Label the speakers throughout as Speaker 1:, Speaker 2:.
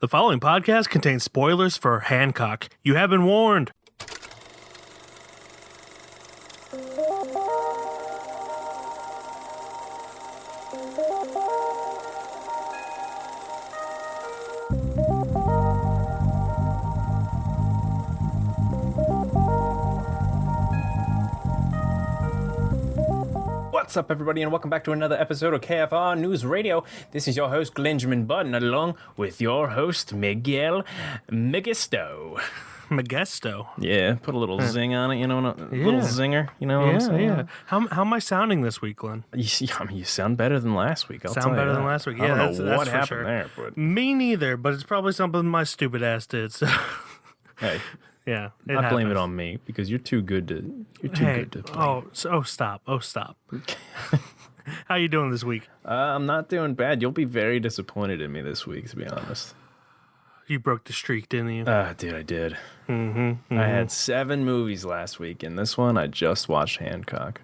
Speaker 1: The following podcast contains spoilers for Hancock. You have been warned.
Speaker 2: What's up, everybody, and welcome back to another episode of KFR News Radio. This is your host, Glenjamin Button, along with your host, Miguel Megisto.
Speaker 1: Megisto.
Speaker 2: Yeah, put a little zing on it, you know, little zinger, you know what I'm saying?
Speaker 1: Yeah. How am I sounding this week, Glenn?
Speaker 2: You sound better than last week, I'll tell you
Speaker 1: better
Speaker 2: that.
Speaker 1: than last week,
Speaker 2: I
Speaker 1: yeah.
Speaker 2: don't know
Speaker 1: That's
Speaker 2: what
Speaker 1: for
Speaker 2: happened
Speaker 1: sure.
Speaker 2: there, but
Speaker 1: Me neither, but it's probably something my stupid ass did, so...
Speaker 2: hey,
Speaker 1: Yeah,
Speaker 2: I blame it on me, because you're too good to blame.
Speaker 1: Stop. How you doing this week?
Speaker 2: I'm not doing bad. You'll be very disappointed in me this week, to be honest.
Speaker 1: You broke the streak, didn't you?
Speaker 2: Dude, I did. I had 7 movies last week, and this one I just watched Hancock.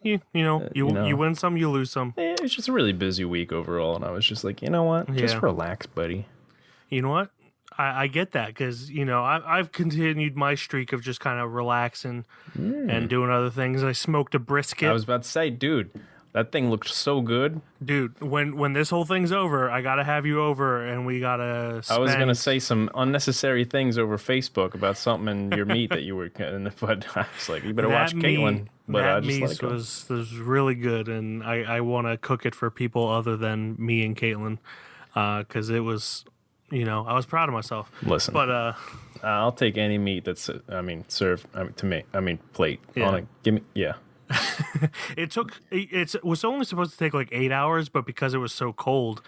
Speaker 1: You win some, you lose some.
Speaker 2: It was just a really busy week overall, and I was just like, you know what? Just
Speaker 1: Yeah.
Speaker 2: relax, buddy.
Speaker 1: You know what? I get that because, I've continued my streak of just kind of relaxing and doing other things. I smoked a brisket.
Speaker 2: I was about to say, dude, that thing looked so good.
Speaker 1: Dude, when this whole thing's over, I got to have you over and we got to
Speaker 2: I was going to say some unnecessary things over Facebook about something in your meat that you were getting, but I was like, you better watch Caitlin. But
Speaker 1: that
Speaker 2: I just
Speaker 1: meat was really good, and I want to cook it for people other than me and Caitlin because it was... I was proud of myself.
Speaker 2: Listen,
Speaker 1: but
Speaker 2: I'll take any meat that's, served to me. Plate.
Speaker 1: Yeah.
Speaker 2: Give me, yeah.
Speaker 1: it was only supposed to take like 8 hours, but because it was so cold,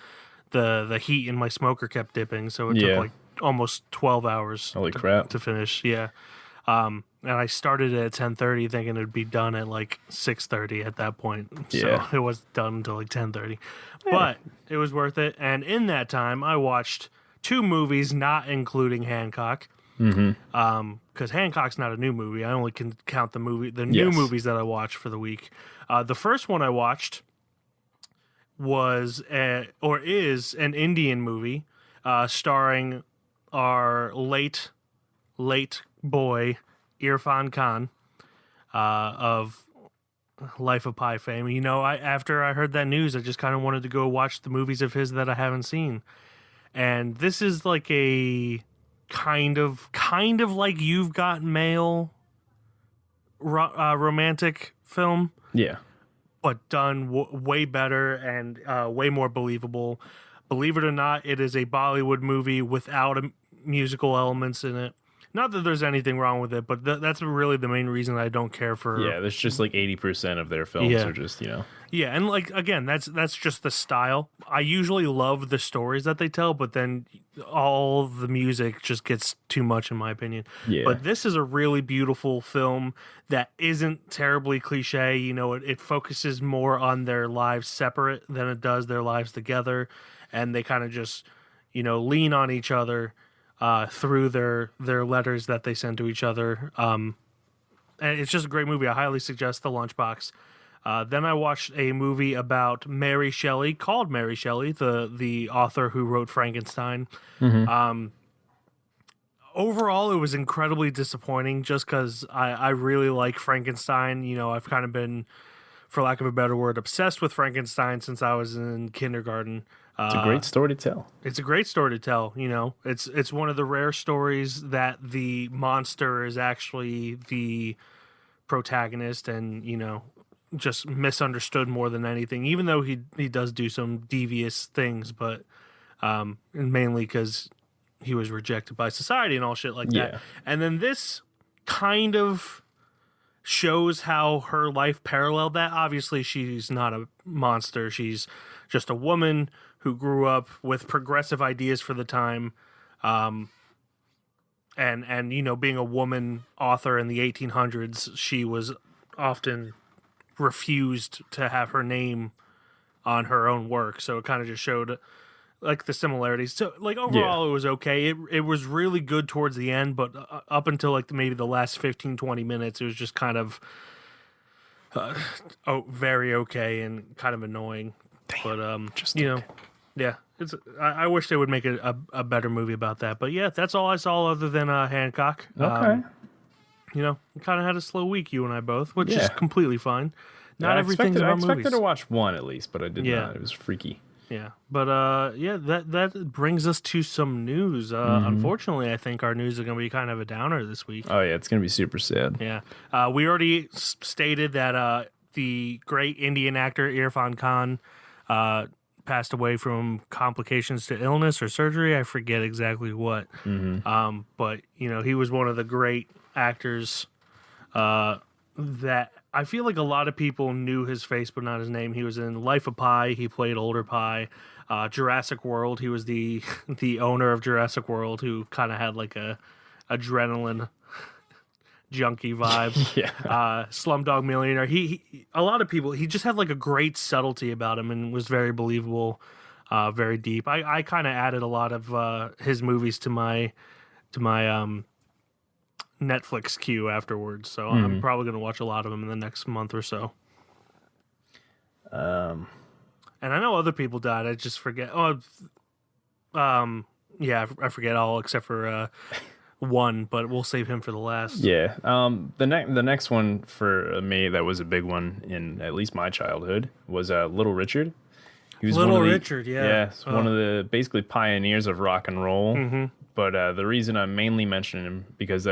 Speaker 1: the heat in my smoker kept dipping, so it took like almost 12 hours.
Speaker 2: Holy crap.
Speaker 1: To finish. Yeah. And I started at 10:30 thinking it'd be done at like 6:30 at that point.
Speaker 2: Yeah.
Speaker 1: So it was done until like 10:30. But it was worth it. And in that time, I watched 2 movies, not including Hancock. Because Hancock's not a new movie. I only can count the new movies that I watched for the week. The first one I watched is an Indian movie starring our late boy Irfan Khan of Life of Pi fame. After I heard that news, I just kind of wanted to go watch the movies of his that I haven't seen. And this is like a kind of like You've Got Mail romantic film.
Speaker 2: Yeah.
Speaker 1: But done way better and way more believable. Believe it or not, it is a Bollywood movie without musical elements in it. Not that there's anything wrong with it, but that's really the main reason I don't care for...
Speaker 2: Yeah, there's just like 80% of their films are just,
Speaker 1: Yeah, and like, again, that's just the style. I usually love the stories that they tell, but then all the music just gets too much in my opinion.
Speaker 2: Yeah.
Speaker 1: But this is a really beautiful film that isn't terribly cliche. It focuses more on their lives separate than it does their lives together, and they kind of just, lean on each other through their letters that they send to each other. And it's just a great movie. I highly suggest The Lunchbox. Then I watched a movie about Mary Shelley, called Mary Shelley, the author who wrote Frankenstein. Overall, it was incredibly disappointing just because I really like Frankenstein. I've kind of been, for lack of a better word, obsessed with Frankenstein since I was in kindergarten.
Speaker 2: It's a great story to tell.
Speaker 1: It's a great story to tell. It's one of the rare stories that the monster is actually the protagonist and, just misunderstood more than anything, even though he does do some devious things, but mainly because he was rejected by society and all shit like that. And then this kind of shows how her life paralleled that. Obviously, she's not a monster. She's just a woman who grew up with progressive ideas for the time. And being a woman author in the 1800s, she was often refused to have her name on her own work. So it kind of just showed like the similarities. So like overall it was okay. It was really good towards the end, but up until like maybe the last 15-20 minutes, it was just kind of very okay and kind of annoying.
Speaker 2: Damn,
Speaker 1: but
Speaker 2: just
Speaker 1: Yeah, I wish they would make a better movie about that. But yeah, that's all I saw other than Hancock.
Speaker 2: Okay.
Speaker 1: We kind of had a slow week, you and I both, which
Speaker 2: Yeah.
Speaker 1: is completely fine. Not
Speaker 2: I
Speaker 1: everything's
Speaker 2: expected,
Speaker 1: about
Speaker 2: I expected
Speaker 1: movies.
Speaker 2: to watch one at least, but I did
Speaker 1: Yeah.
Speaker 2: not. It was freaky.
Speaker 1: Yeah, but that brings us to some news. Unfortunately, I think our news is going to be kind of a downer this week.
Speaker 2: Oh yeah, it's gonna be super sad.
Speaker 1: Yeah, we already stated that the great Indian actor Irfan Khan passed away from complications to illness or surgery. I forget exactly what. But he was one of the great actors that I feel like a lot of people knew his face but not his name. He was in Life of Pi. He played Older Pi. Jurassic World. He was the owner of Jurassic World, who kind of had like a adrenaline junkie vibe.
Speaker 2: Yeah.
Speaker 1: Slumdog Millionaire. He a lot of people. He just had like a great subtlety about him and was very believable, very deep. I kind of added a lot of his movies to my Netflix queue afterwards, so I'm probably going to watch a lot of them in the next month or so. And I know other people died. I just forget. Yeah, I forget all except for one, but we'll save him for the last.
Speaker 2: Yeah. The next one for me that was a big one in at least my childhood was Little Richard. He was
Speaker 1: Little
Speaker 2: one of the,
Speaker 1: Richard, yeah.
Speaker 2: Yeah, one of the basically pioneers of rock and roll.
Speaker 1: Mm-hmm.
Speaker 2: But the reason I'm mainly mentioning him because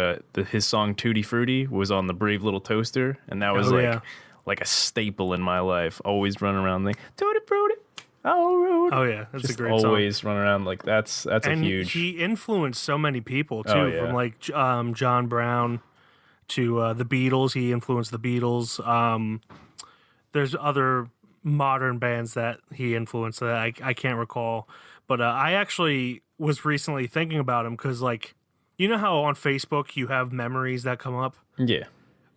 Speaker 2: his song Tutti Frutti was on the Brave Little Toaster, and that was like a staple in my life. Always running around like Tutti Frutti, rude.
Speaker 1: Oh yeah, that's
Speaker 2: Just
Speaker 1: a great song.
Speaker 2: Always running around like that's
Speaker 1: And
Speaker 2: a huge.
Speaker 1: he influenced so many people too,
Speaker 2: Oh, yeah.
Speaker 1: from like John Brown to the Beatles. He influenced the Beatles. There's other modern bands that he influenced that I can't recall, but I actually was recently thinking about him because, like, you know how on Facebook you have memories that come up?
Speaker 2: Yeah.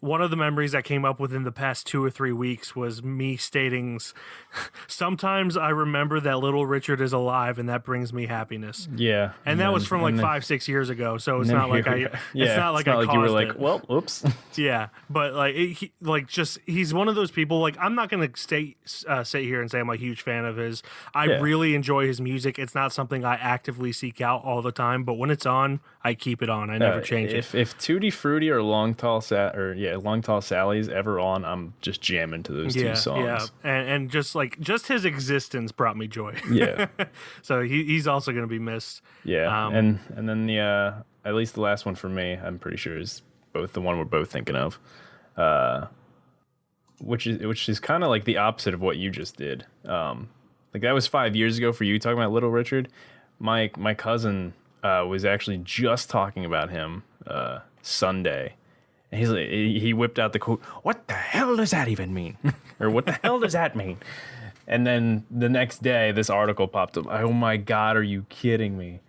Speaker 1: One of the memories that came up within the past 2 or 3 weeks was me stating, sometimes I remember that Little Richard is alive and that brings me happiness.
Speaker 2: Yeah.
Speaker 1: And that was from like 5-6 years ago, so it's not like I
Speaker 2: you were like,
Speaker 1: it.
Speaker 2: well, oops.
Speaker 1: Yeah, but like he's one of those people. Like, I'm not gonna sit here and say I'm a huge fan of his. I really enjoy his music. It's not something I actively seek out all the time, but when it's on, I keep it on. I never change it.
Speaker 2: If Tutti Frutti or Long Tall Sally's ever on, I'm just jamming to those two songs.
Speaker 1: Yeah, and just his existence brought me joy.
Speaker 2: Yeah.
Speaker 1: So he's also gonna be missed.
Speaker 2: Yeah. And then the at least the last one for me, I'm pretty sure is both the one we're both thinking of, which is kind of like the opposite of what you just did. Like that was 5 years ago for you talking about Little Richard. My cousin was actually just talking about him Sunday, and he whipped out the quote, "What the hell does that even mean?" or "What the hell does that mean?" And then the next day, this article popped up. Oh my God, are you kidding me?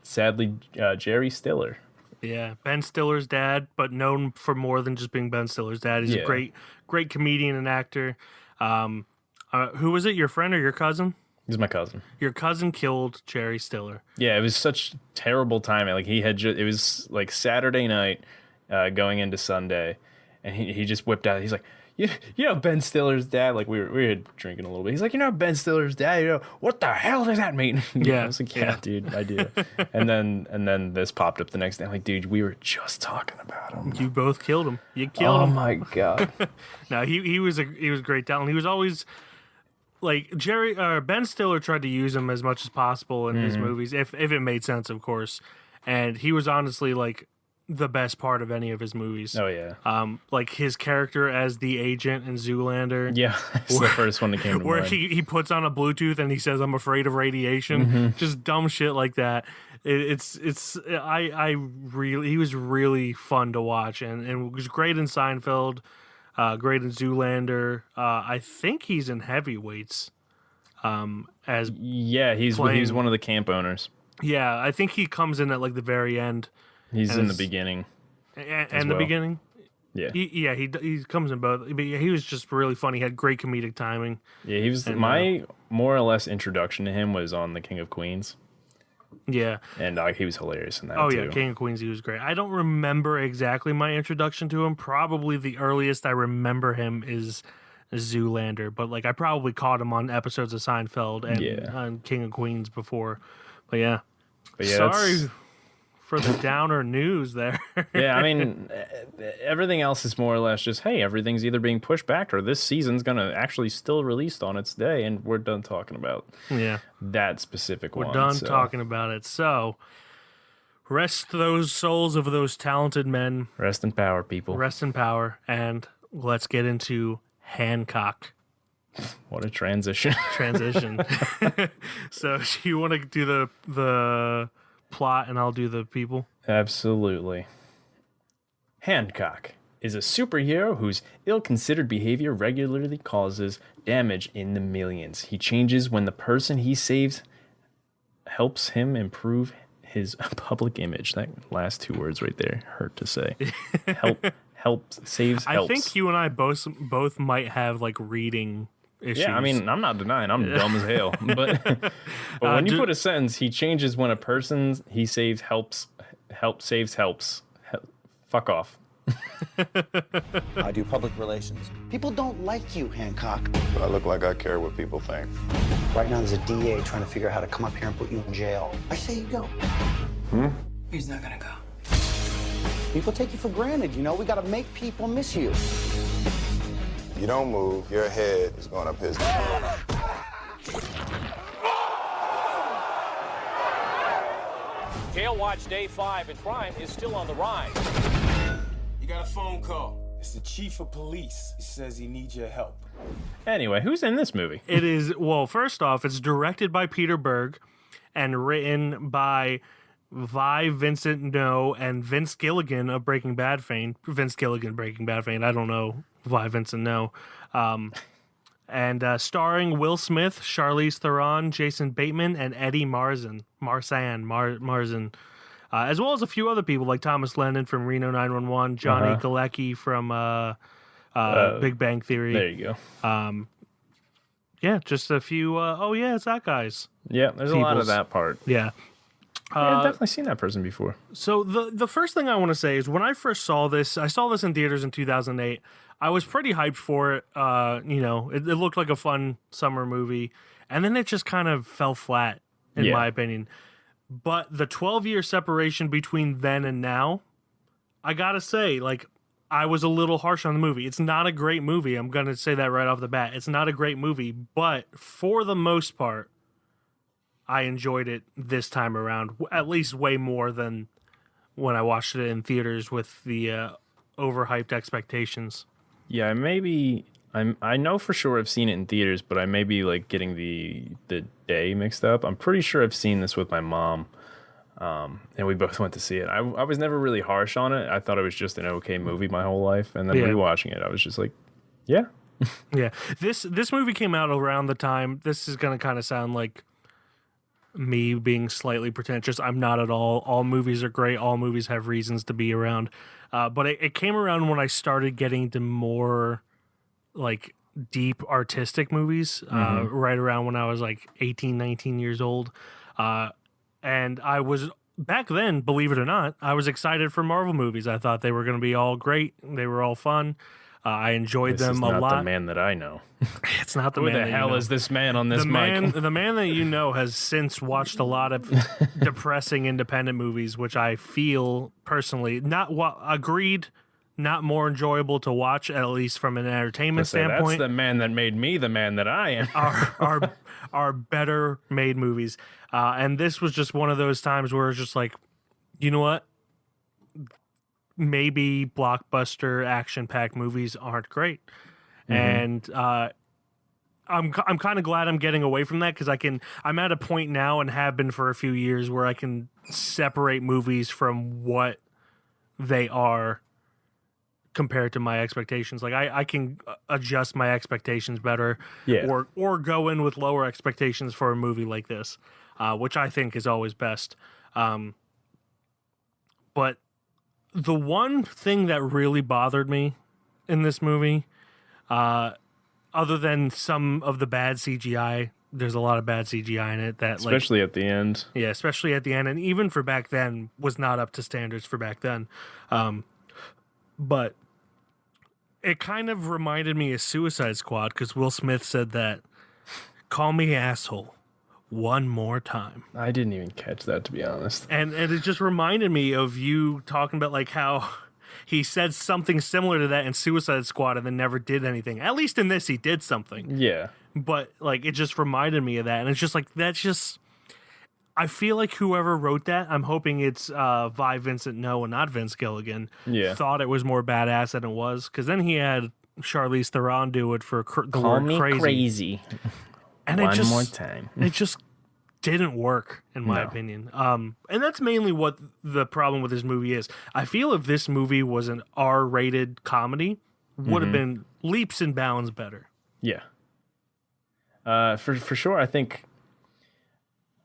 Speaker 2: Sadly, Jerry Stiller.
Speaker 1: Yeah, Ben Stiller's dad, but known for more than just being Ben Stiller's dad. He's a great comedian and actor. Who was it, your friend or your cousin?
Speaker 2: He's my cousin.
Speaker 1: Your cousin killed Jerry Stiller.
Speaker 2: Yeah, it was such terrible timing. Like it was like Saturday night going into Sunday, and he just whipped out. He's like, you know Ben Stiller's dad. Like we were drinking a little bit. He's like, you know Ben Stiller's dad. You know what the hell does that mean?
Speaker 1: Yeah,
Speaker 2: I was like, yeah, dude, I do. and then this popped up the next day. I'm like, dude, we were just talking about him.
Speaker 1: You both killed him. You killed him.
Speaker 2: Oh my God.
Speaker 1: No, he was great talent. He was always like Ben Stiller tried to use him as much as possible in his movies, if it made sense, of course. And he was honestly like the best part of any of his movies.
Speaker 2: Oh yeah.
Speaker 1: Like his character as the agent in Zoolander.
Speaker 2: Yeah, it's the first one that came to
Speaker 1: where
Speaker 2: mind.
Speaker 1: he puts on a Bluetooth and he says, "I'm afraid of radiation." Just dumb shit like that. He was really fun to watch, and it was great in Seinfeld, great in Zoolander. I think he's in Heavyweights.
Speaker 2: He's one of the camp owners.
Speaker 1: Yeah, I think he comes in at like the very end.
Speaker 2: He's in the beginning.
Speaker 1: And the beginning?
Speaker 2: Yeah.
Speaker 1: He comes in both. But yeah, he was just really funny. He had great comedic timing.
Speaker 2: Yeah, he was my more or less introduction to him was on The King of Queens.
Speaker 1: Yeah.
Speaker 2: And he was hilarious in that too.
Speaker 1: Oh, yeah, King of Queens, he was great. I don't remember exactly my introduction to him. Probably the earliest I remember him is Zoolander, but like I probably caught him on episodes of Seinfeld and on King of Queens before. But yeah, sorry for the downer news there.
Speaker 2: Yeah, I mean, everything else is more or less just, hey, everything's either being pushed back or this season's going to actually still released on its day, and we're done talking about that specific one.
Speaker 1: We're done talking about it. So, rest those souls of those talented men.
Speaker 2: Rest in power, people.
Speaker 1: Rest in power, and let's get into Hancock.
Speaker 2: What a transition.
Speaker 1: So, you want to do the plot and I'll do the people?
Speaker 2: Absolutely. Hancock is a superhero whose ill-considered behavior regularly causes damage in the millions. He changes when the person he saves helps him improve his public image. That last two words right there hurt to say. Saves, helps.
Speaker 1: I think you and I both might have like reading issues.
Speaker 2: Yeah, I mean, I'm not denying I'm dumb as hell. But when you put a sentence, he changes when a person he saves helps. Fuck off.
Speaker 3: I do public relations. People don't like you, Hancock.
Speaker 4: But I look like I care what people think.
Speaker 3: Right now, there's a DA trying to figure out how to come up here and put you in jail. I say you go.
Speaker 5: He's not gonna go.
Speaker 3: People take you for granted, you know? We gotta make people miss you.
Speaker 4: You don't move, your head is going up his.
Speaker 6: Jail watch day 5 and crime is still on the rise.
Speaker 5: You got a phone call. It's the chief of police. He says he needs your help.
Speaker 2: Anyway, who's in this movie?
Speaker 1: It is, well, first off, it's directed by Peter Berg and written by Vi Vincent No and Vince Gilligan of Breaking Bad fame. Vince Gilligan, Breaking Bad fame. I don't know Vi Vincent No. And starring Will Smith, Charlize Theron, Jason Bateman, and Eddie Marsan, as well as a few other people like Thomas Lennon from Reno 911, Johnny Galecki from Big Bang Theory.
Speaker 2: There you go.
Speaker 1: Yeah, just a few. It's that guy's.
Speaker 2: Yeah, there's a lot of that part.
Speaker 1: Yeah.
Speaker 2: I've definitely seen that person before.
Speaker 1: So the first thing I want to say is when I first saw this, I saw this in theaters in 2008. I was pretty hyped for it. It looked like a fun summer movie, and then it just kind of fell flat, in my opinion. But the 12-year separation between then and now, I gotta say, like, I was a little harsh on the movie. It's not a great movie. I'm gonna say that right off the bat. It's not a great movie, but for the most part, I enjoyed it this time around, at least way more than when I watched it in theaters with the overhyped expectations.
Speaker 2: Yeah, I know for sure I've seen it in theaters, but I may be like getting the day mixed up. I'm pretty sure I've seen this with my mom, and we both went to see it. I was never really harsh on it. I thought it was just an okay movie my whole life, and then rewatching it, I was just like, yeah.
Speaker 1: Yeah, this movie came out around the time. This is going to kind of sound like me being slightly pretentious. I'm not at all. All movies are great. All movies have reasons to be around. But it came around when I started getting to more like deep artistic movies, right around when I was like 18, 19 years old. And I was, back then, believe it or not, I was excited for Marvel movies. I thought they were going to be all great. They were all fun. I enjoyed them a lot.
Speaker 2: This is not the man that I know.
Speaker 1: It's not the
Speaker 2: man.
Speaker 1: Who
Speaker 2: the hell is this man on this mic?
Speaker 1: The man that you know has since watched a lot of depressing independent movies, which I feel personally not more enjoyable to watch, at least from an entertainment standpoint.
Speaker 2: That's the man that made me the man that I am.
Speaker 1: are better made movies, and this was just one of those times where it's just like, you know what? Maybe blockbuster action-packed movies aren't great, and I'm kind of glad I'm getting away from that because I'm at a point now and have been for a few years where I can separate movies from what they are compared to my expectations. Like I can adjust my expectations better, or go in with lower expectations for a movie like this, which I think is always best. But the one thing that really bothered me in this movie, other than some of the bad CGI, there's a lot of bad CGI in it.
Speaker 2: Especially at the end.
Speaker 1: Yeah, especially at the end. And even for back then, was not up to standards for back then. But It kind of reminded me of Suicide Squad because Will Smith said that, "Call me asshole one more time."
Speaker 2: I didn't even catch that, to be honest.
Speaker 1: And it just reminded me of you talking about like how he said something similar to that in Suicide Squad and then never did anything. At least in this, he did something.
Speaker 2: Yeah.
Speaker 1: But like it just reminded me of that. And it's just like, that's just, I feel like whoever wrote that, I'm hoping it's Vi Vincent No and not Vince Gilligan, thought it was more badass than it was. Because then he had Charlize Theron do it for the
Speaker 2: Call
Speaker 1: word
Speaker 2: me crazy.
Speaker 1: And
Speaker 2: One more time.
Speaker 1: It just didn't work, in my opinion. And that's mainly what the problem with this movie is. I feel if this movie was an R-rated comedy, would have been leaps and bounds better.
Speaker 2: Yeah. For sure, I think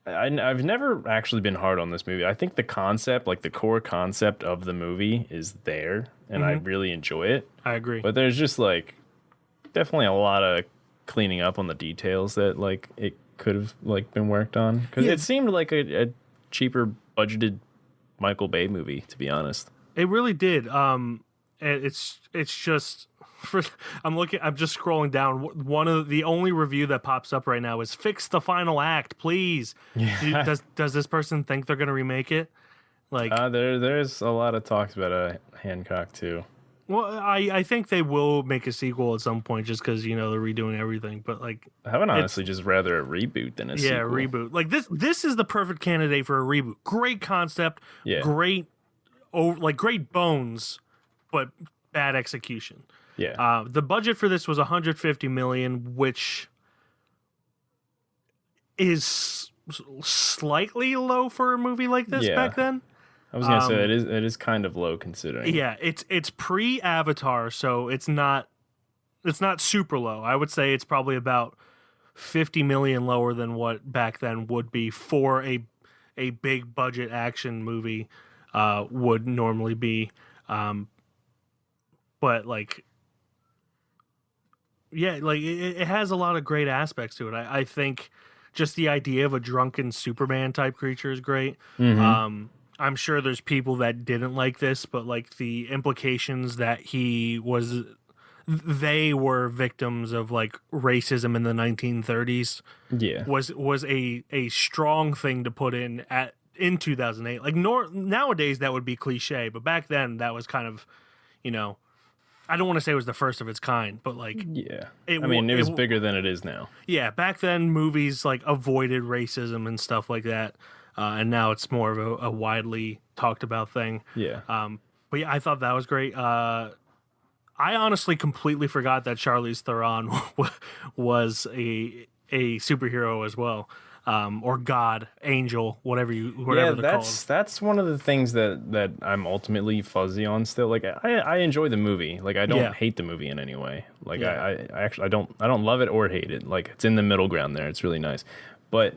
Speaker 2: I've never actually been hard on this movie. I think the concept, like the core concept of the movie is there, and I really enjoy it.
Speaker 1: I agree.
Speaker 2: But there's just like definitely a lot of cleaning up on the details that like it could have like been worked on, because it seemed like a cheaper budgeted Michael Bay movie, to be honest.
Speaker 1: It really did. It's just I'm just scrolling down. One of the only review that pops up right now is "Fix the final act, please."
Speaker 2: Yeah.
Speaker 1: Does this person think they're gonna remake it? Like
Speaker 2: there's a lot of talks about Hancock too.
Speaker 1: Well, I think they will make a sequel at some point, just because they're redoing everything. But like,
Speaker 2: I would honestly just rather a reboot than a sequel.
Speaker 1: Yeah, reboot. Like this is the perfect candidate for a reboot. Great concept.
Speaker 2: Yeah.
Speaker 1: Great bones, but bad execution.
Speaker 2: Yeah.
Speaker 1: The budget for this was $150 million, which is slightly low for a movie like this back then.
Speaker 2: I was gonna say it is kind of low considering.
Speaker 1: Yeah, it's pre-Avatar, so it's not super low. I would say it's probably about $50 million lower than what back then would be for a big budget action movie would normally be. But like, yeah, like it has a lot of great aspects to it. I think just the idea of a drunken Superman type creature is great. I'm sure there's people that didn't like this, but like the implications that they were victims of like racism in the 1930s was a strong thing to put in 2008. Like nowadays that would be cliche, but back then that was kind of, I don't want to say it was the first of its kind, but like,
Speaker 2: it was bigger than it is now. Yeah,
Speaker 1: back then movies like avoided racism and stuff like that. And now it's more of a widely talked about thing.
Speaker 2: Yeah.
Speaker 1: But yeah, I thought that was great. I honestly completely forgot that Charlize Theron was a superhero as well. Or God, angel, whatever they're called.
Speaker 2: That's one of the things that I'm ultimately fuzzy on still. Like I enjoy the movie. Like I don't hate the movie in any way. Like I actually I don't love it or hate it. Like it's in the middle ground there. It's really nice. But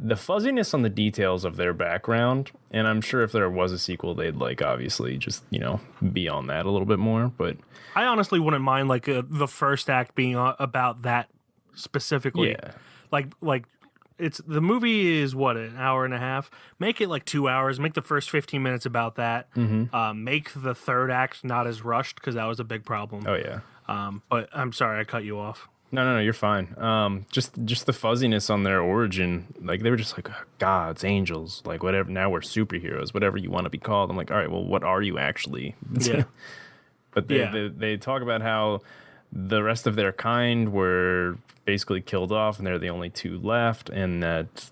Speaker 2: the fuzziness on the details of their background, and I'm sure if there was a sequel, they'd like obviously just be on that a little bit more. But
Speaker 1: I honestly wouldn't mind like the first act being about that specifically.
Speaker 2: Yeah.
Speaker 1: Like the movie is what, an hour and a half. Make it like 2 hours. Make the first 15 minutes about that. Make the third act not as rushed, because that was a big problem.
Speaker 2: Oh yeah.
Speaker 1: But I'm sorry I cut you off.
Speaker 2: No, you're fine. Just the fuzziness on their origin. Like they were just like gods, angels, like whatever. Now we're superheroes, whatever you want to be called. I'm like, all right, well, what are you actually?
Speaker 1: Yeah.
Speaker 2: But they talk about how the rest of their kind were basically killed off, and they're the only two left, and that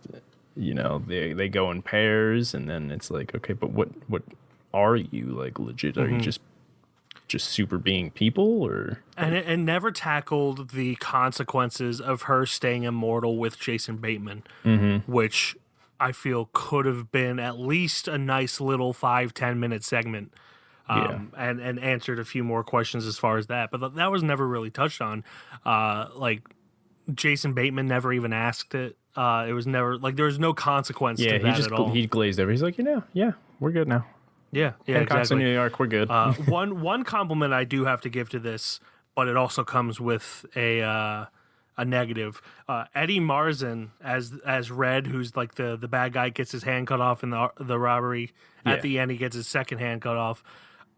Speaker 2: they go in pairs, and then it's like, okay, but what are you, like, legit? Are you just super being people? Or
Speaker 1: and it never tackled the consequences of her staying immortal with Jason Bateman, which I feel could have been at least a nice little 5-10 minute segment. And answered a few more questions as far as that, but that was never really touched on. Like Jason Bateman never even asked it. It was never like there was no consequence to that at all.
Speaker 2: He glazed over. He's like, we're good now.
Speaker 1: Yeah,
Speaker 2: Hancock's
Speaker 1: exactly.
Speaker 2: in New York, we're good.
Speaker 1: One compliment I do have to give to this, but it also comes with a negative. Eddie Marsan as Red, who's like the bad guy, gets his hand cut off in the robbery. At the end, he gets his second hand cut off.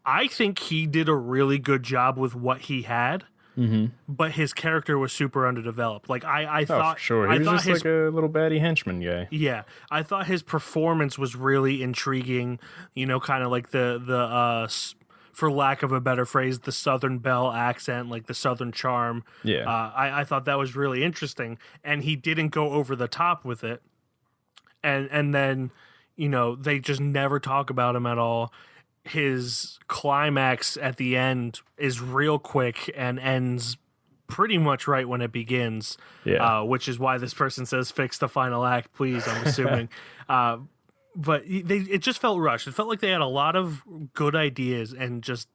Speaker 1: I think he did a really good job with what he had, but his character was super underdeveloped. Like I thought,
Speaker 2: for sure. He was just like a little baddie henchman guy.
Speaker 1: Yeah, I thought his performance was really intriguing. You know, kind of like for lack of a better phrase, the Southern Belle accent, like the Southern charm.
Speaker 2: Yeah.
Speaker 1: I thought that was really interesting, and he didn't go over the top with it. And then, you know, they just never talk about him at all. His climax at the end is real quick and ends pretty much right when it begins.
Speaker 2: Yeah.
Speaker 1: Which is why this person says, "Fix the final act, please." I'm assuming. But it just felt rushed. It felt like they had a lot of good ideas and just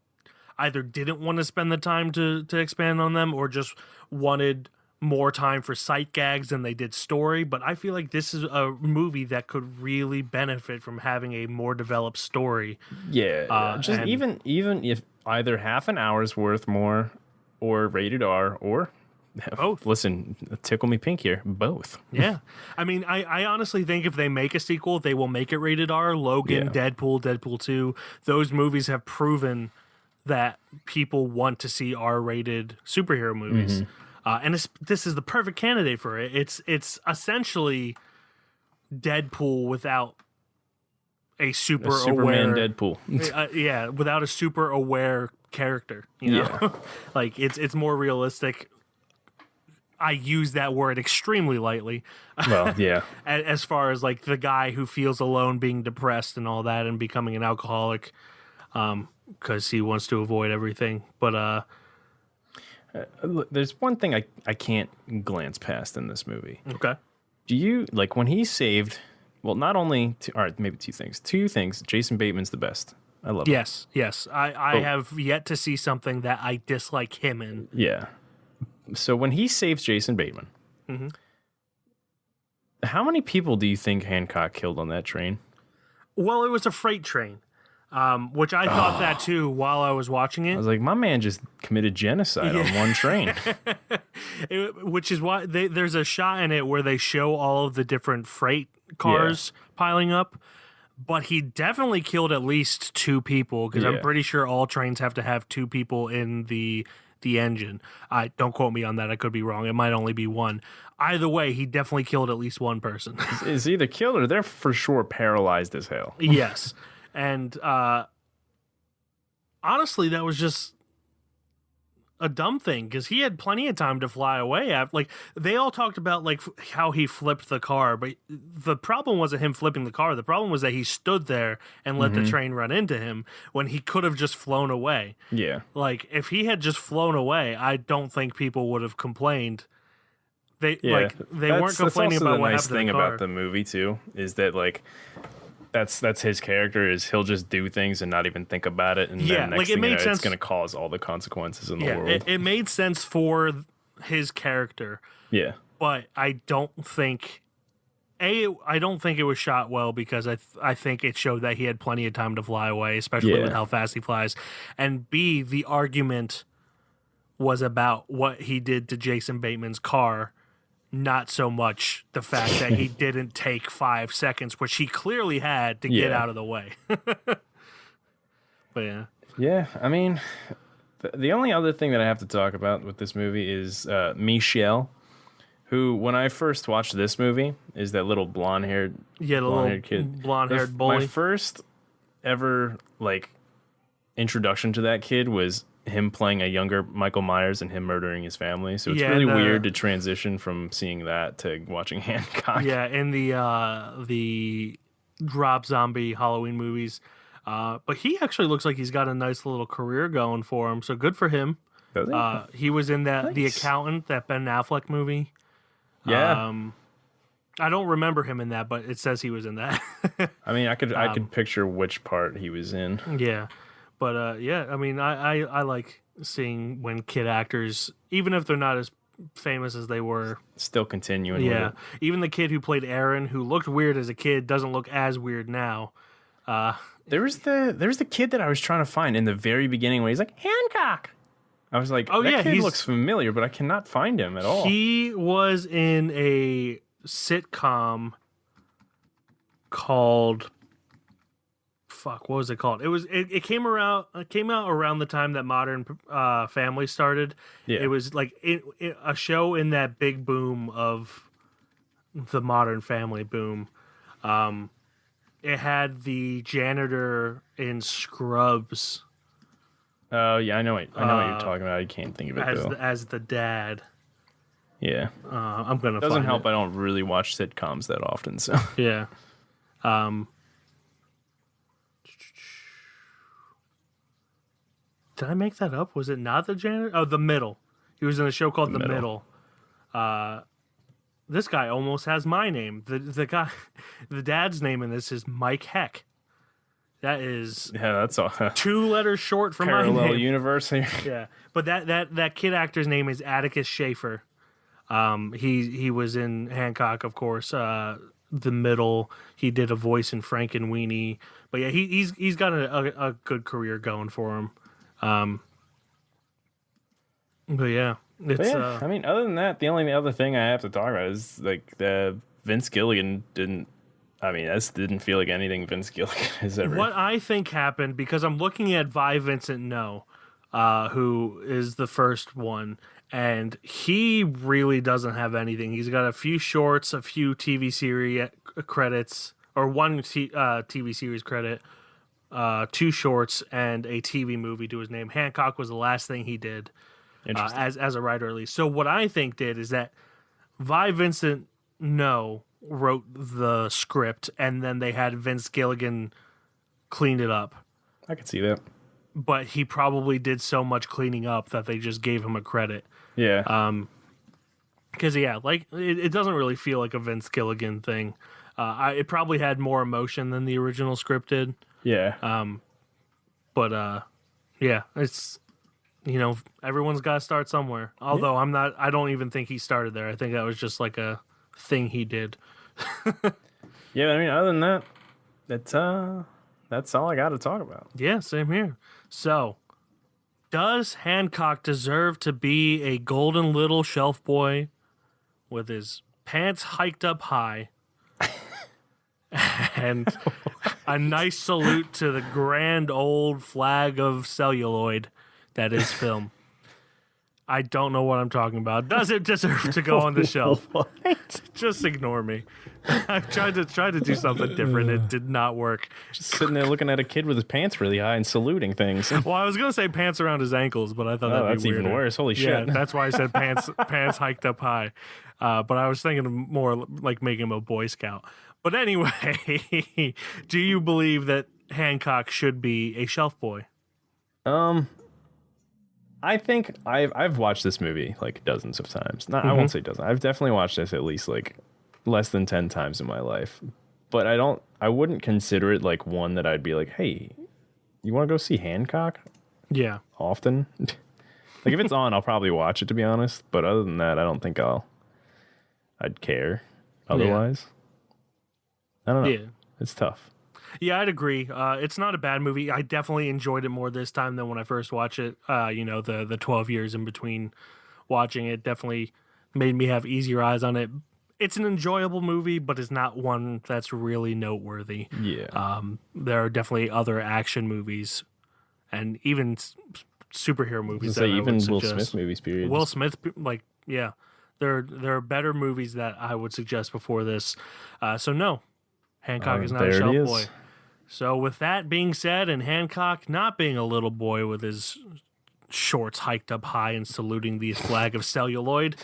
Speaker 1: either didn't want to spend the time to expand on them, or just wanted more time for sight gags than they did story. But I feel like this is a movie that could really benefit from having a more developed story.
Speaker 2: Yeah, just even if either half an hour's worth more, or rated R, or
Speaker 1: both.
Speaker 2: Listen, tickle me pink here. Both.
Speaker 1: Yeah, I mean, I honestly think if they make a sequel, they will make it rated R. Logan, Deadpool, Deadpool 2, those movies have proven that people want to see R-rated superhero movies. And this is the perfect candidate for it. It's essentially Deadpool without a
Speaker 2: Superman
Speaker 1: aware
Speaker 2: Deadpool.
Speaker 1: without a super aware character. You know, like it's more realistic. I use that word extremely lightly.
Speaker 2: Well, yeah.
Speaker 1: As far as like the guy who feels alone, being depressed, and all that, and becoming an alcoholic, because he wants to avoid everything. But
Speaker 2: there's one thing I can't glance past in this movie.
Speaker 1: Okay.
Speaker 2: Do you, like, when he saved, well, not only, all right, maybe two things. Jason Bateman's the best. I love him.
Speaker 1: Yes. I have yet to see something that I dislike him in.
Speaker 2: Yeah. So when he saves Jason Bateman, how many people do you think Hancock killed on that train?
Speaker 1: Well, it was a freight train. Which I thought that too while I was watching it.
Speaker 2: I was like, my man just committed genocide on one train.
Speaker 1: Which is why there's a shot in it where they show all of the different freight cars piling up. But he definitely killed at least 2 people, because I'm pretty sure all trains have to have 2 people in the engine. Don't quote me on that. I could be wrong. It might only be 1. Either way, he definitely killed at least 1 person.
Speaker 2: It's either killed or they're for sure paralyzed as hell.
Speaker 1: Yes. And honestly, that was just a dumb thing, because he had plenty of time to fly away. Like, they all talked about like how he flipped the car, but the problem wasn't him flipping the car. The problem was that he stood there and let the train run into him when he could have just flown away.
Speaker 2: Yeah.
Speaker 1: Like, if he had just flown away, I don't think people would have complained. They weren't complaining about what happened to the car. That's also the nice thing
Speaker 2: about the movie too, is that like that's his character, is he'll just do things and not even think about it, and then next thing you know, it's going to cause all the consequences in the world.
Speaker 1: It made sense for his character.
Speaker 2: Yeah.
Speaker 1: But I don't think it was shot well, because I think it showed that he had plenty of time to fly away, especially with how fast he flies. And B, the argument was about what he did to Jason Bateman's car, not so much the fact that he didn't take 5 seconds, which he clearly had, to get out of the way. But yeah.
Speaker 2: Yeah, I mean, the only other thing that I have to talk about with this movie is Michelle, who, when I first watched this movie, is that little blonde-haired kid.
Speaker 1: Blonde-haired bully.
Speaker 2: My first ever, like, introduction to that kid was him playing a younger Michael Myers and him murdering his family. So it's really weird to transition from seeing that to watching Hancock.
Speaker 1: Yeah, in the Rob Zombie Halloween movies. But he actually looks like he's got a nice little career going for him. So good for him.
Speaker 2: Does he?
Speaker 1: He was in The Accountant, that Ben Affleck movie.
Speaker 2: Yeah.
Speaker 1: I don't remember him in that, but it says he was in that.
Speaker 2: I mean, I could picture which part he was in.
Speaker 1: Yeah. But I mean, I like seeing when kid actors, even if they're not as famous as they were,
Speaker 2: still continuing.
Speaker 1: Yeah,
Speaker 2: with it.
Speaker 1: Even the kid who played Aaron, who looked weird as a kid, doesn't look as weird now.
Speaker 2: There's the kid that I was trying to find in the very beginning when he's like, Hancock. I was like, that kid looks familiar, but I cannot find him at all.
Speaker 1: He was in a sitcom called fuck, what was it called? It came out around the time that Modern Family started.
Speaker 2: Yeah.
Speaker 1: It was like a show in that big boom of the Modern Family boom. It had the janitor in Scrubs
Speaker 2: Oh yeah, I know what you're talking about. I can't think of it though.
Speaker 1: as the dad.
Speaker 2: Yeah,
Speaker 1: I'm gonna.
Speaker 2: doesn't
Speaker 1: find
Speaker 2: help.
Speaker 1: it.
Speaker 2: I don't really watch sitcoms that often, so
Speaker 1: Yeah. Did I make that up? Was it not the janitor? Oh, The Middle. He was in a show called The Middle. This guy almost has my name. The guy, the dad's name in this is Mike Heck. That is
Speaker 2: yeah, that's a
Speaker 1: 2 letters short from my
Speaker 2: parallel
Speaker 1: name.
Speaker 2: universe here.
Speaker 1: Yeah, but that kid actor's name is Atticus Schaefer. He was in Hancock, of course. The Middle. He did a voice in Frankenweenie. But yeah, he's got a good career going for him. But yeah, it's
Speaker 2: I mean, other than that, the only other thing I have to talk about is like the Vince Gilligan didn't. I mean, this didn't feel like anything Vince Gilligan has ever.
Speaker 1: What I think happened, because I'm looking at Vi Vincent No, who is the first one, and he really doesn't have anything. He's got a few shorts, a few TV series credits, or one TV series credit, 2 shorts, and a TV movie to his name. Hancock was the last thing he did as a writer, at least. So what I think did is that Vi Vincent No wrote the script, and then they had Vince Gilligan clean it up.
Speaker 2: I could see that.
Speaker 1: But he probably did so much cleaning up that they just gave him a credit.
Speaker 2: Yeah.
Speaker 1: Because, yeah, like, it doesn't really feel like a Vince Gilligan thing. It probably had more emotion than the original script did.
Speaker 2: Yeah.
Speaker 1: But, yeah, it's, everyone's got to start somewhere. Although I don't even think he started there. I think that was just like a thing he did.
Speaker 2: Yeah, I mean, other than that, that's all I got to talk about.
Speaker 1: Yeah, same here. So, does Hancock deserve to be a golden little shelf boy with his pants hiked up high and a nice salute to the grand old flag of celluloid that is film? I don't know what I'm talking about. Does it deserve to go on the shelf?
Speaker 2: What?
Speaker 1: Just ignore me. I tried to do something different. It did not work.
Speaker 2: Just sitting there looking at a kid with his pants really high and saluting things.
Speaker 1: Well, I was gonna say pants around his ankles, but I thought that'd
Speaker 2: that's
Speaker 1: be weirder.
Speaker 2: even worse. Holy
Speaker 1: Yeah,
Speaker 2: shit.
Speaker 1: that's why I said pants hiked up high. But I was thinking of more like making him a Boy Scout. But anyway, do you believe that Hancock should be a shelf boy?
Speaker 2: I think I've watched this movie like dozens of times. I won't say dozens. I've definitely watched this at least like less than 10 times in my life. But I wouldn't consider it like one that I'd be like, hey, you want to go see Hancock?
Speaker 1: Yeah.
Speaker 2: Often. Like if it's on, I'll probably watch it, to be honest. But other than that, I don't think I'd care otherwise. I don't know.
Speaker 1: Yeah.
Speaker 2: It's tough.
Speaker 1: Yeah, I'd agree. It's not a bad movie. I definitely enjoyed it more this time than when I first watched it. The 12 years in between watching it definitely made me have easier eyes on it. It's an enjoyable movie, but it's not one that's really noteworthy.
Speaker 2: Yeah.
Speaker 1: There are definitely other action movies and even superhero movies.
Speaker 2: Say
Speaker 1: that I
Speaker 2: even
Speaker 1: would
Speaker 2: Will
Speaker 1: suggest.
Speaker 2: Smith movies, period.
Speaker 1: Will Smith, yeah. There are better movies that I would suggest before this. So no, Hancock is not a
Speaker 2: there it
Speaker 1: shelf
Speaker 2: is.
Speaker 1: boy. So with that being said, and Hancock not being a little boy with his shorts hiked up high and saluting the flag of celluloid,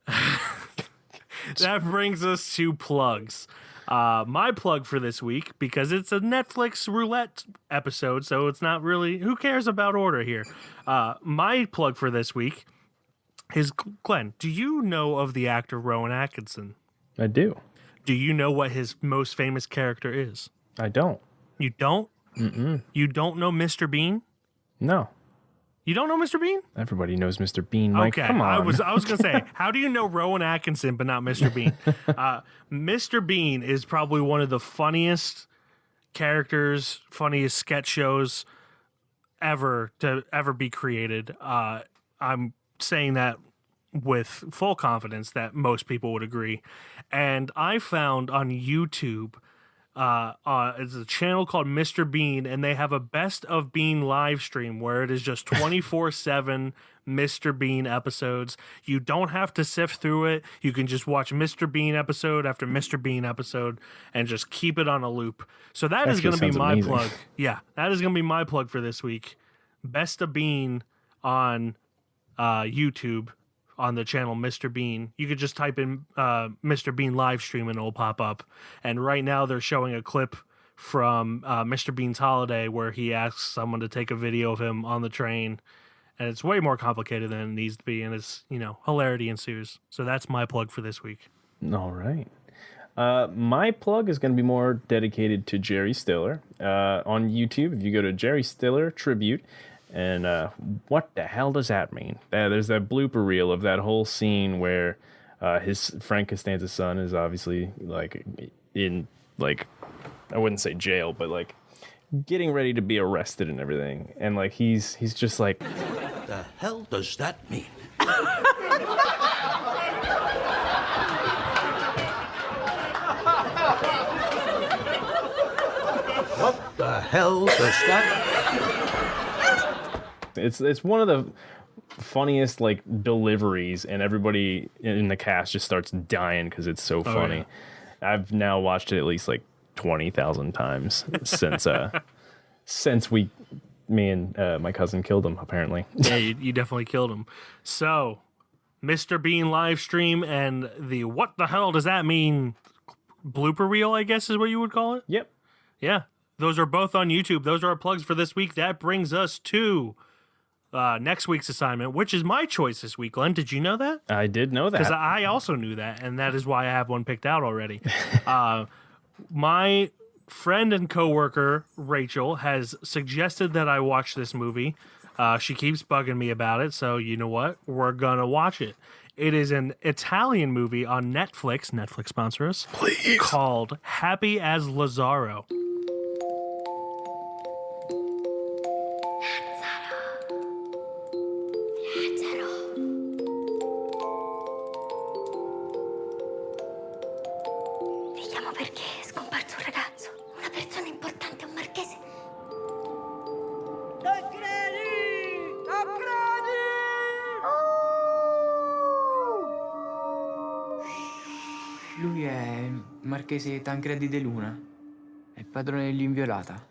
Speaker 1: that brings us to plugs. My plug for this week, because it's a Netflix roulette episode, so it's not really, who cares about order here? My plug for this week is, Glenn, do you know of the actor Rowan Atkinson?
Speaker 2: I do.
Speaker 1: Do you know what his most famous character is?
Speaker 2: I don't.
Speaker 1: You don't? Mm-mm. You don't know Mr. Bean?
Speaker 2: No.
Speaker 1: You don't know Mr. Bean?
Speaker 2: Everybody knows Mr. Bean, Mike.
Speaker 1: Okay,
Speaker 2: Come on.
Speaker 1: I was gonna say, how do you know Rowan Atkinson but not Mr. Bean? Mr. Bean is probably one of the funniest characters, funniest sketch shows ever to ever be created. I'm saying that with full confidence that most people would agree. And I found on YouTube It's a channel called Mr. Bean, and they have a Best of Bean live stream where it is just 24/7 Mr. Bean episodes. You don't have to sift through it. You can just watch Mr. Bean episode after Mr. Bean episode and just keep it on a loop. So that is going to be my
Speaker 2: amazing.
Speaker 1: plug. Yeah, that is going to be my plug for this week. Best of Bean on YouTube on the channel Mr. Bean. You could just type in Mr. Bean live stream and it'll pop up. And right now they're showing a clip from Mr. Bean's holiday where he asks someone to take a video of him on the train. And it's way more complicated than it needs to be. And it's, hilarity ensues. So that's my plug for this week.
Speaker 2: All right. My plug is going to be more dedicated to Jerry Stiller. On YouTube, if you go to Jerry Stiller Tribute, and what the hell does that mean? There's that blooper reel of that whole scene where his Frank Costanza's son is obviously in I wouldn't say jail, but getting ready to be arrested and everything, and he's just like,
Speaker 7: What the hell does that mean? What the hell does that?
Speaker 2: It's one of the funniest deliveries, and everybody in the cast just starts dying because it's so funny. Yeah. I've now watched it at least 20,000 times since me and my cousin killed him. Apparently,
Speaker 1: yeah, you definitely killed him. So, Mr. Bean live stream and the what the hell does that mean blooper reel, I guess is what you would call it.
Speaker 2: Yep.
Speaker 1: Yeah, those are both on YouTube. Those are our plugs for this week. That brings us to next week's assignment, which is my choice this week. Glenn, did you know that?
Speaker 2: I did know that.
Speaker 1: Because I also knew that, and that is why I have one picked out already. My friend and coworker, Rachel, has suggested that I watch this movie. She keeps bugging me about it, so you know what? We're going to watch it. It is an Italian movie on Netflix. Netflix sponsor us.
Speaker 2: Please.
Speaker 1: Called Happy as Lazzaro.
Speaker 8: Perché è scomparso un ragazzo, una persona importante, un marchese.
Speaker 9: Lui è il marchese Tancredi De Luna, è il padrone dell'inviolata.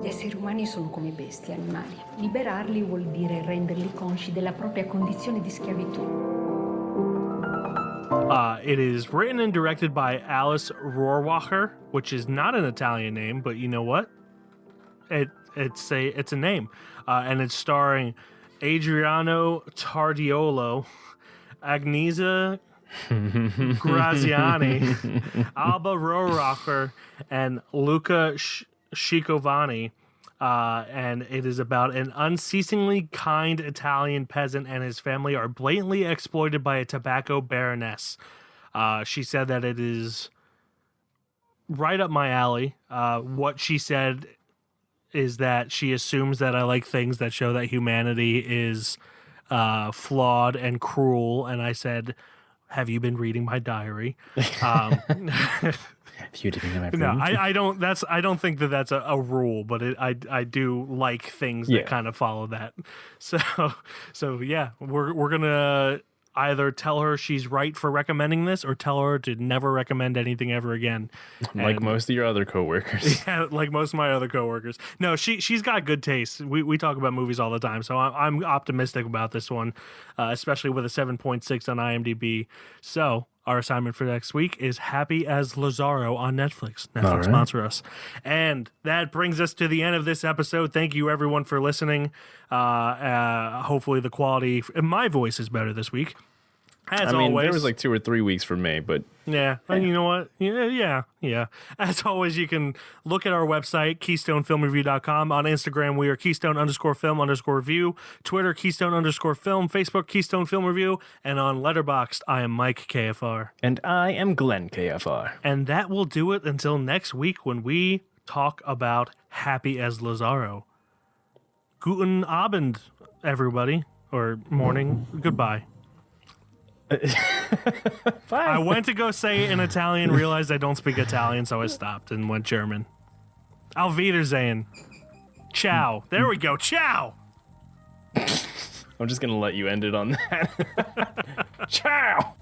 Speaker 10: Gli esseri umani sono come bestie, animali. Liberarli vuol dire renderli consci della propria condizione di schiavitù.
Speaker 1: It is written and directed by Alice Rohrwacher, which is not an Italian name, but you know what? It's a name, and it's starring Adriano Tardiolo, Agnesa Graziani, Alba Rohrwacher, and Luca Sciccovani. And it is about an unceasingly kind Italian peasant and his family are blatantly exploited by a tobacco baroness. She said that it is right up my alley. What she said is that she assumes that I like things that show that humanity is flawed and cruel. And I said, have you been reading my diary? No, I don't. I don't think that that's a rule, but I do like things that kind of follow that. So yeah, we're gonna either tell her she's right for recommending this, or tell her to never recommend anything ever again.
Speaker 2: Like most of your other coworkers.
Speaker 1: Yeah, like most of my other coworkers. No, she's got good taste. We talk about movies all the time, so I'm optimistic about this one, especially with a 7.6 on IMDb. So our assignment for next week is Happy as Lazzaro on Netflix. Netflix sponsor us. And that brings us to the end of this episode. Thank you, everyone, for listening. Hopefully the quality in my voice is better this week. As always,
Speaker 2: there was 2 or 3 weeks for me, but
Speaker 1: yeah. And you know what? Yeah. As always, you can look at our website, KeystoneFilmReview.com. On Instagram, we are Keystone_Film_Review. Twitter, Keystone_Film. Facebook, Keystone Film Review. And on Letterboxd, I am Mike KFR.
Speaker 2: And I am Glenn KFR.
Speaker 1: And that will do it until next week when we talk about Happy as Lazzaro. Guten Abend, everybody. Or morning. Goodbye. I went to go say it in Italian, realized I don't speak Italian, so I stopped and went German. Auf Wiedersehen. Ciao. There we go. Ciao.
Speaker 2: I'm just going to let you end it on that. Ciao.